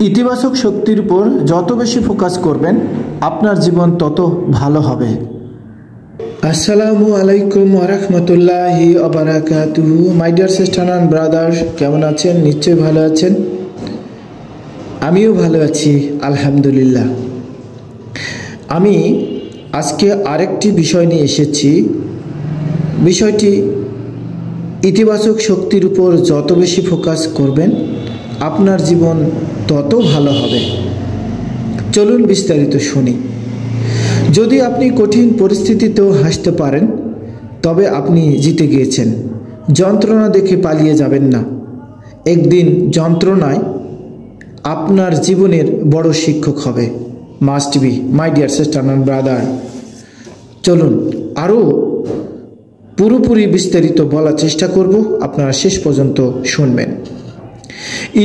ইতিবাচক শক্তির উপর যত বেশি ফোকাস করবেন আপনার জীবন তত ভালো হবে। আসসালামু আলাইকুম ওয়া রাহমাতুল্লাহি ওয়া বারাকাতুহু। My dear sister and brother, কেমন আছেন? নিশ্চয়ই ভালো আছেন। আমিও ভালো আছি আলহামদুলিল্লাহ। আমি আজকে আরেকটি বিষয় নিয়ে এসেছি। বিষয়টি ইতিবাচক শক্তির উপর যত বেশি ফোকাস করবেন আপনার জীবন তত ভালো হবে। চলুন বিস্তারিত শুনি। যদি আপনি কঠিন পরিস্থিতিতেও হাসতে পারেন তবে আপনি জিতে গিয়েছেন। যন্ত্রণা দেখে পালিয়ে যাবেন না। একদিন যন্ত্রণায় আপনার জীবনের বড় শিক্ষক হবে। Must be my dear sister and brother. চলুন আরও পুরোপুরি বিস্তারিত বলার চেষ্টা করব, আপনারা শেষ পর্যন্ত শুনবেন।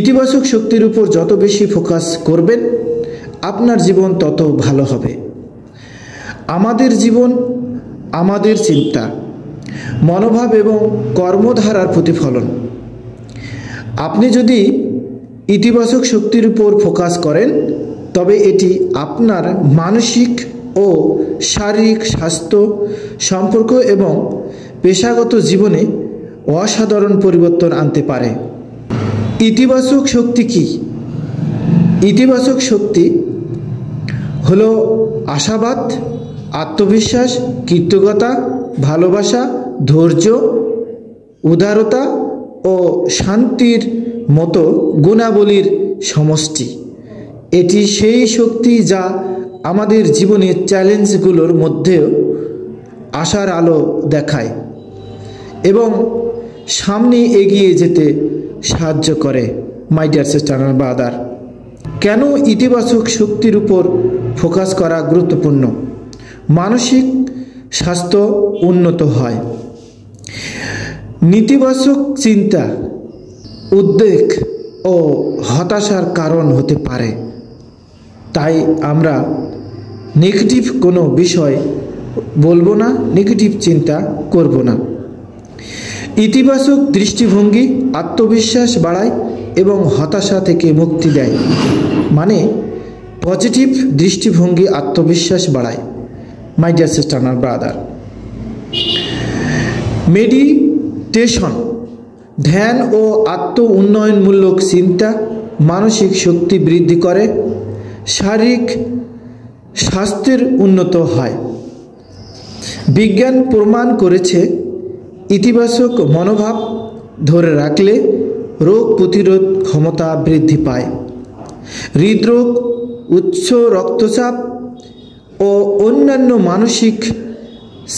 ইতিবাচক শক্তির উপর যত বেশি ফোকাস করবেন আপনার জীবন তত ভালো হবে। আমাদের জীবন আমাদের চিন্তা, মনোভাব এবং কর্মধারার প্রতিফলন। আপনি যদি ইতিবাচক শক্তির উপর ফোকাস করেন তবে এটি আপনার মানসিক ও শারীরিক স্বাস্থ্য, সম্পর্ক এবং পেশাগত জীবনে অসাধারণ পরিবর্তন আনতে পারে। ইতিবাচক শক্তি কি? ইতিবাচক শক্তি হলো আশাবাদ, আত্মবিশ্বাস, কৃতজ্ঞতা, ভালোবাসা, ধৈর্য, উদারতা ও শান্তির মতো গুণাবলীর সমষ্টি। এটি সেই শক্তি যা আমাদের জীবনের চ্যালেঞ্জগুলোর মধ্যেও আশার আলো দেখায় এবং সামনে এগিয়ে যেতে সাহায্য করে। My dear sister and brother, কেন ইতিবাচক শক্তির উপর ফোকাস করা গুরুত্বপূর্ণ? মানসিক স্বাস্থ্য উন্নত হয়। নেতিবাচক চিন্তা উদ্বেগ ও হতাশার কারণ হতে পারে, তাই আমরা নেগেটিভ কোনো বিষয় বলবো না, নেগেটিভ চিন্তা করব না। ইতিবাচক দৃষ্টিভঙ্গি আত্মবিশ্বাস বাড়ায় এবং হতাশা থেকে মুক্তি দেয়। মানে পজিটিভ দৃষ্টিভঙ্গি আত্মবিশ্বাস বাড়ায়। My dear sister and brother, meditation, ধ্যান ও আত্ম উন্নয়নমূলক চিন্তা মানসিক শক্তি বৃদ্ধি করে, শারীরিক স্বাস্থ্যের উন্নত হয়। বিজ্ঞান প্রমাণ করেছে ইতিবাচক মনোভাব ধরে রাখলে রোগ প্রতিরোধ ক্ষমতা বৃদ্ধি পায়। হৃদরোগ, উচ্চ রক্তচাপ ও অন্যান্য মানসিক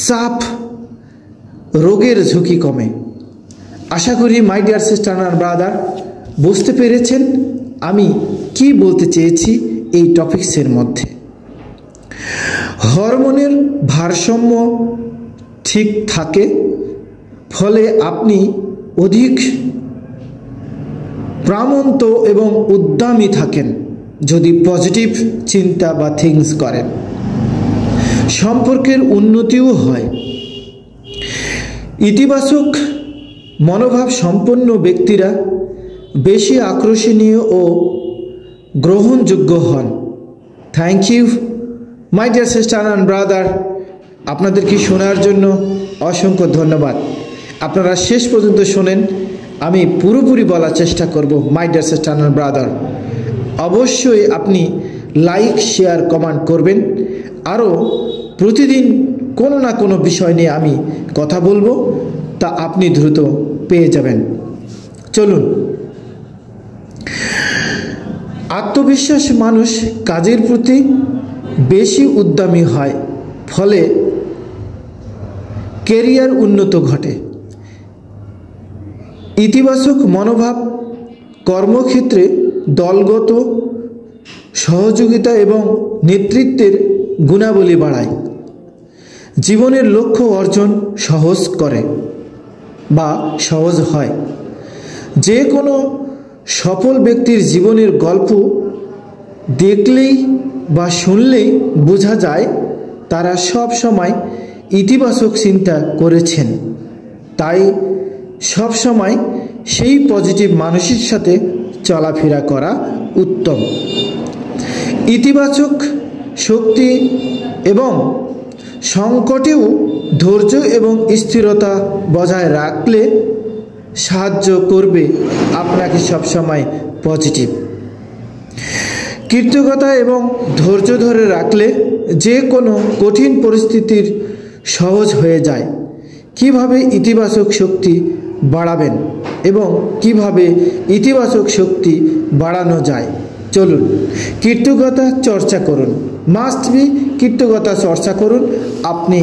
চাপ রোগের ঝুঁকি কমে। আশা করি my dear sister and brother বুঝতে পেরেছেন আমি কি বলতে চেয়েছি এই টপিকসের মধ্যে। হরমোনের ভারসাম্য ঠিক থাকে, ফলে আপনি অধিক প্রাণবন্ত এবং উদ্যমী থাকেন যদি পজিটিভ চিন্তা বা থিংস করেন। সম্পর্কের উন্নতিও হয়। ইতিবাচক মনোভাব সম্পন্ন ব্যক্তিরা বেশি আকর্ষণীয় ও গ্রহণযোগ্য হন। Thank you my dear sister and brother, আপনাদেরকে শোনার জন্য অসংখ্য ধন্যবাদ। আপনারা শেষ পর্যন্ত শোনেন, আমি পুরোপুরি বলার চেষ্টা করব। My dear sister and brother, অবশ্যই আপনি লাইক, শেয়ার, কমেন্ট করবেন। আরও প্রতিদিন কোনো না কোনো বিষয় নিয়ে আমি কথা বলবো, তা আপনি দ্রুত পেয়ে যাবেন। চলুন। আত্মবিশ্বাস মানুষ কাজের প্রতি বেশি উদ্যমী হয়, ফলে ক্যারিয়ার উন্নত ঘটে। ইতিবাচক মনোভাব কর্মক্ষেত্রে দলগত সহযোগিতা এবং নেতৃত্বের গুণাবলী বাড়ায়। জীবনের লক্ষ্য অর্জন সহজ করে বা সহজ হয়। যে কোনো সফল ব্যক্তির জীবনের গল্প দেখলেই বা শুনলেই বোঝা যায় তারা সব সময় ইতিবাচক চিন্তা করেছেন। তাই সব সময় সেই পজিটিভ মানুষের সাথে চলাফেরা করা উত্তম। ইতিবাচক শক্তি এবং সংকটেও ধৈর্য এবং স্থিরতা বজায় রাখলে সাহায্য করবে আপনাকে সবসময় পজিটিভ। কৃতজ্ঞতা এবং ধৈর্য ধরে রাখলে যে কোনো কঠিন পরিস্থিতির সহজ হয়ে যায়। কিভাবে ইতিবাচক শক্তি বাড়াবেন এবং কিভাবে ইতিবাচক শক্তি বাড়ানো যায়, চলুন কৃতজ্ঞতা চর্চা করুন। মাস্ট বি কৃতজ্ঞতা চর্চা করুন, আপনি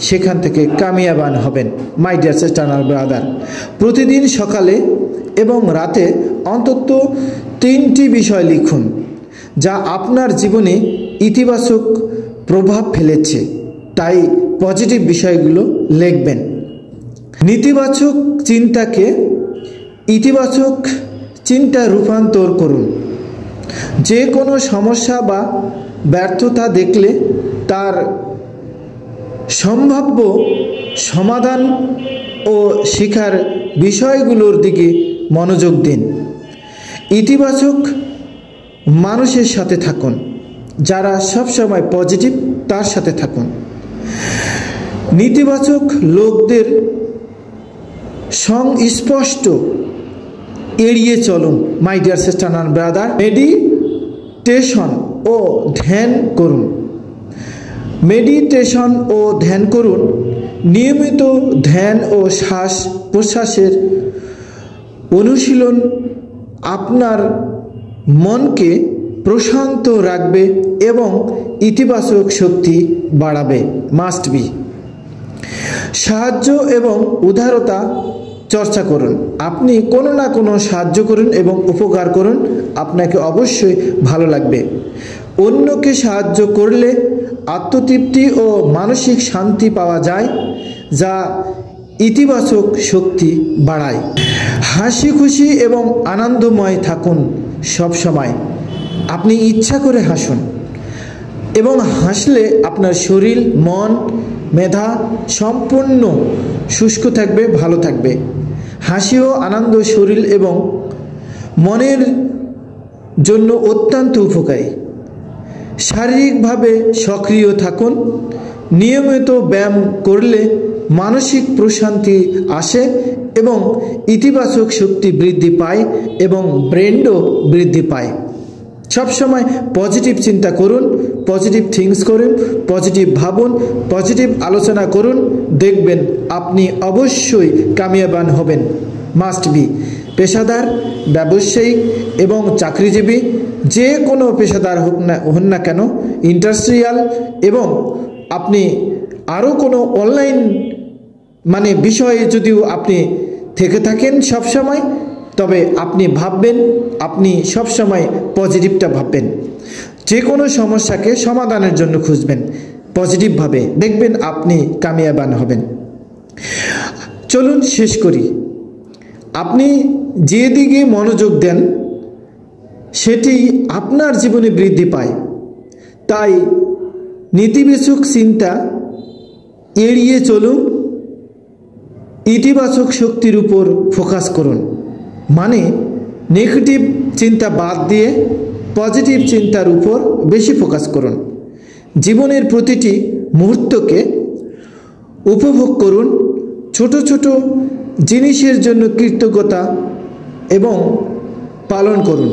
সেখান থেকে কামিয়াবান হবেন। মাই ডিয়ার সিস্টার আর ব্রাদার, প্রতিদিন সকালে এবং রাতে অন্তত 3টি বিষয় লিখুন যা আপনার জীবনে ইতিবাচক প্রভাব ফেলেছে, তাই পজিটিভ বিষয়গুলো লিখবেন। নেতিবাচক চিন্তাকে ইতিবাচক চিন্তায় রূপান্তর করুন। যে কোনো সমস্যা বা ব্যর্থতা দেখলে তার সম্ভাব্য সমাধান ও শেখার বিষয়গুলোর দিকে মনোযোগ দিন। ইতিবাচক মানুষের সাথে থাকুন, যারা সবসময় পজিটিভ তার সাথে থাকুন। নেতিবাচক লোকদের সংস্পর্শ এড়িয়ে চলুন। My dear sister and brother, meditation ও ধ্যান করুন। মেডিটেশন ও ধ্যান করুন। নিয়মিত ধ্যান ও শ্বাস প্রশ্বাসের অনুশীলন আপনার মনকে প্রশান্ত রাখবে এবং ইতিবাচক শক্তি বাড়াবে। মাস্ট বি সাহায্য এবং উদারতা চর্চা করুন। আপনি কোনো না কোনো সাহায্য করুন এবং উপকার করুন, আপনাকে অবশ্যই ভালো লাগবে। অন্যকে সাহায্য করলে আত্মতৃপ্তি ও মানসিক শান্তি পাওয়া যায়, যা ইতিবাচক শক্তি বাড়ায়। হাসি খুশি এবং আনন্দময় থাকুন সবসময়। আপনি ইচ্ছা করে হাসুন এবং হাসলে আপনার শরীর, মন, মেধা সম্পূর্ণ শুষ্ক থাকবে, ভালো থাকবে। হাসি ও আনন্দ শরীর এবং মনের জন্য অত্যন্ত উপকারী। শারীরিকভাবে সক্রিয় থাকুন। নিয়মিত ব্যায়াম করলে মানসিক প্রশান্তি আসে এবং ইতিবাচক শক্তি বৃদ্ধি পায় এবং ব্রেনও বৃদ্ধি পায়। সবসময় পজিটিভ চিন্তা করুন, পজিটিভ থিংস করুন, পজিটিভ ভাবুন, পজিটিভ আলোচনা করুন, দেখবেন আপনি অবশ্যই কামিয়াবান হবেন। মাস্ট বি পেশাদার, ব্যবসায়িক এবং চাকরিজীবী, যে কোনো পেশাদার হন না কেন, ইন্ডাস্ট্রিয়াল, এবং আপনি আরও কোনো অনলাইন বিষয়ে যদিও আপনি থেকে থাকেন সবসময়, তবে আপনি ভাববেন, আপনি সবসময় পজিটিভটা ভাববেন। যে কোনো সমস্যাকে সমাধানের জন্য খুঁজবেন পজিটিভভাবে, দেখবেন আপনি কামিয়াবান হবেন। চলুন শেষ করি। আপনি যেদিকে মনোযোগ দেন সেটি আপনার জীবনে বৃদ্ধি পায়। তাই নেতিবাচক চিন্তা এড়িয়ে চলুন, ইতিবাচক শক্তির উপর ফোকাস করুন। নেগেটিভ চিন্তা বাদ দিয়ে পজিটিভ চিন্তার উপর বেশি ফোকাস করুন। জীবনের প্রতিটি মুহূর্তকে উপভোগ করুন। ছোট ছোট জিনিসের জন্য কৃতজ্ঞতা এবং পালন করুন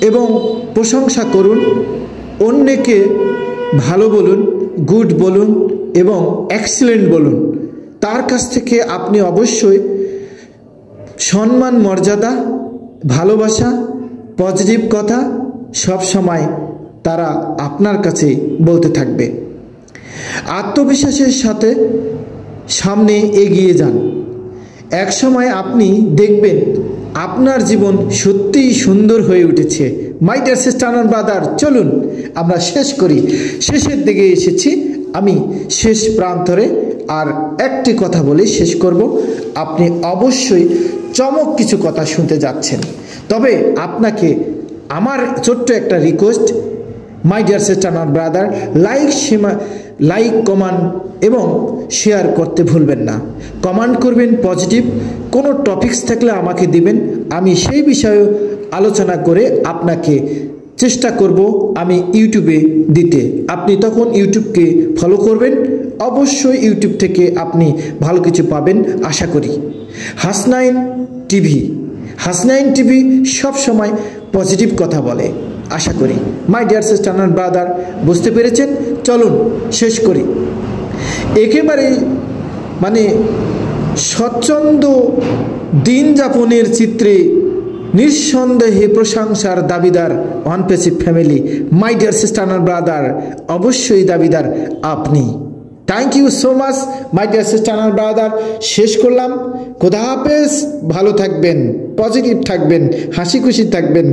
এবং প্রশংসা করুন। অন্যকে ভালো বলুন, গুড বলুন এবং এক্সেলেন্ট বলুন। তার কাছ থেকে আপনি অবশ্যই সম্মান, মর্যাদা, ভালোবাসা, পজিটিভ কথা সব সময় তারা আপনার কাছে বলতে থাকবে। আত্মবিশ্বাসের সাথে সামনে এগিয়ে যান। এক সময় আপনি দেখবেন আপনার জীবন সত্যিই সুন্দর হয়ে উঠেছে। My dear sister and brother, চলুন আমরা শেষ করি। শেষের দিকে এসেছি আমি, শেষ প্রান্তরে। আর একটি কথা বলে শেষ করব। আপনি অবশ্যই চমক কিছু কথা শুনতে যাচ্ছেন, তবে আপনাকে আমার ছোট্ট একটা request, my dear sister and brother, like comment এবং শেয়ার করতে ভুলবেন না। কমেন্ট করবেন পজিটিভ, কোনো টপিকস থাকলে আমাকে দিবেন, আমি সেই বিষয়ে আলোচনা করে আপনাকে চেষ্টা করব আমি ইউটিউবে দিতে। আপনি তখন ইউটিউবকে ফলো করবেন, অবশ্যই ইউটিউব থেকে আপনি ভালো কিছু পাবেন আশা করি। হাসনাইন টিভি সব সময় পজিটিভ কথা বলে আশা করি। My dear sister and brother, বুঝতে পেরেছেন? চলুন শেষ করি। একেবারে স্বচ্ছন্দ দিন যাপনের চিত্রে নিঃসন্দেহে প্রশংসার দাবিদার one passive family. My dear sister and brother, অবশ্যই দাবিদার আপনি। Thank you so much my dear sister and brother. শেষ করলাম। খোদা হাফেজ। ভালো থাকবেন, পজিটিভ থাকবেন, হাসি খুশি থাকবেন।